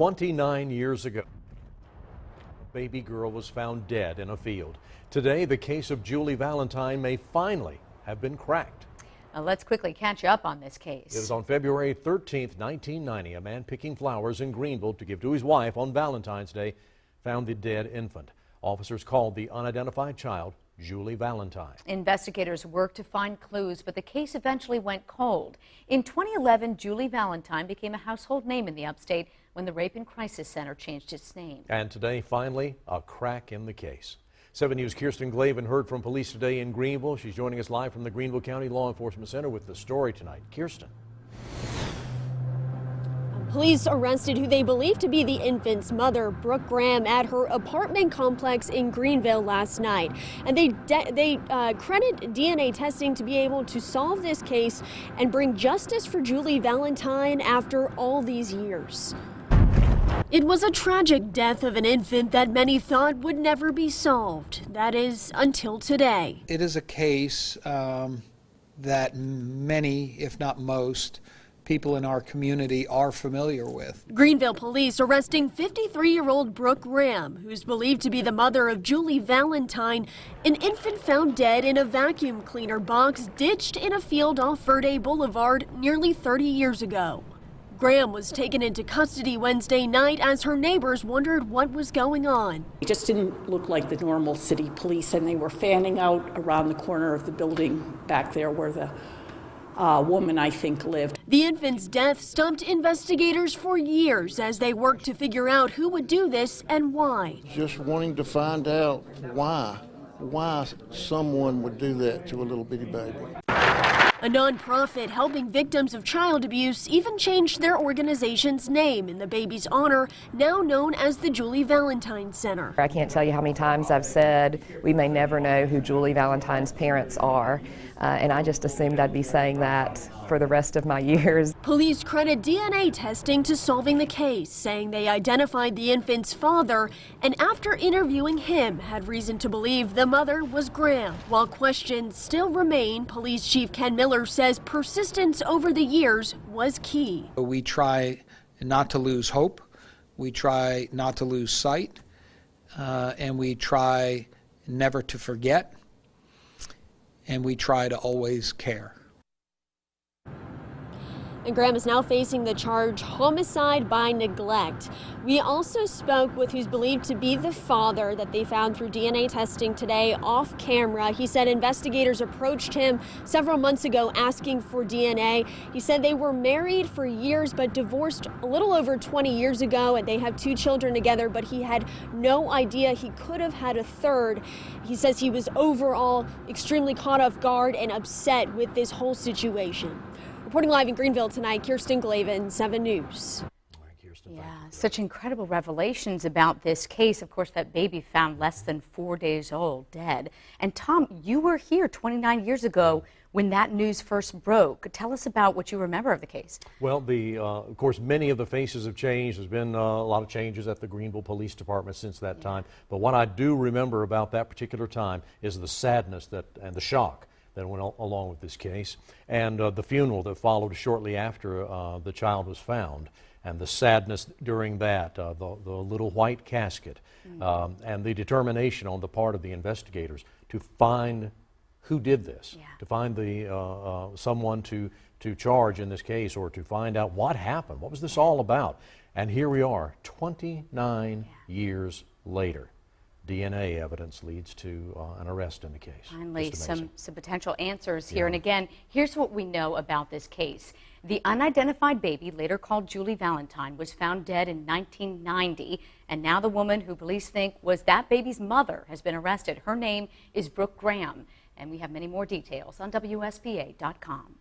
29 years ago, a baby girl was found dead in a field. Today, the case of Julie Valentine may finally have been cracked. Now let's quickly catch up on this case. It was on February 13th, 1990. A man picking flowers in Greenville to give to his wife on Valentine's Day found the dead infant. Officers called the unidentified child Julie Valentine. Investigators worked to find clues, but the case eventually went cold. In 2011, Julie Valentine became a household name in the upstate when the Rape and Crisis Center changed its name. And today, finally, a crack in the case. 7 News' Kirsten Glavin heard from police today in Greenville. She's joining us live from the Greenville County Law Enforcement Center with the story tonight. Kirsten. Police arrested who they believe to be the infant's mother, Brooke Graham, at her apartment complex in Greenville last night. And they credit DNA testing to be able to solve this case and bring justice for Julie Valentine after all these years. It was a tragic death of an infant that many thought would never be solved. That is, until today. It is a case that many, if not most, people in our community are familiar with. Greenville police arresting 53-year-old Brooke Graham, who's believed to be the mother of Julie Valentine, an infant found dead in a vacuum cleaner box ditched in a field off Verde Boulevard nearly 30 years ago. Graham was taken into custody Wednesday night as her neighbors wondered what was going on. It just didn't look like the normal city police, and they were fanning out around the corner of the building back there where the woman, I think, lived. The infant's death stumped investigators for years as they worked to figure out who would do this and why. Just wanting to find out why someone would do that to a little bitty baby. A nonprofit helping victims of child abuse even changed their organization's name in the baby's honor, now known as the Julie Valentine Center. I can't tell you how many times I've said we may never know who Julie Valentine's parents are, and I just assumed I'd be saying that for the rest of my years. Police credit DNA testing to solving the case, saying they identified the infant's father, and after interviewing him, had reason to believe the mother was Graham. While questions still remain, Police Chief Ken Miller says persistence over the years was key. We try not to lose hope, we try not to lose sight, and we try never to forget, and we try to always care. And Graham is now facing the charge homicide by neglect. We also spoke with who's believed to be the father that they found through DNA testing today off camera. He said investigators approached him several months ago asking for DNA. He said they were married for years but divorced a little over 20 years ago, and they have 2 children together, but he had no idea he could have had a third. He says he was overall extremely caught off guard and upset with this whole situation. Reporting live in Greenville tonight, Kirsten Glavin, 7 News. Yeah, such incredible revelations about this case. Of course, that baby found less than 4 days old, dead. And Tom, you were here 29 years ago when that news first broke. Tell us about what you remember of the case. Well, of course, many of the faces have changed. There's been a lot of changes at the Greenville Police Department since that time. But what I do remember about that particular time is the sadness and the shock that went along with this case, and the funeral that followed shortly after the child was found, and the sadness during that, the little white casket, and the determination on the part of the investigators to find who did this, to find someone to charge in this case, or to find out what happened, what was this all about. And here we are, 29 years later. DNA evidence leads to an arrest in the case. Finally, some potential answers here. And again, here's what we know about this case. The unidentified baby, later called Julie Valentine, was found dead in 1990. And now the woman who police think was that baby's mother has been arrested. Her name is Brooke Graham. And we have many more details on WSPA.com.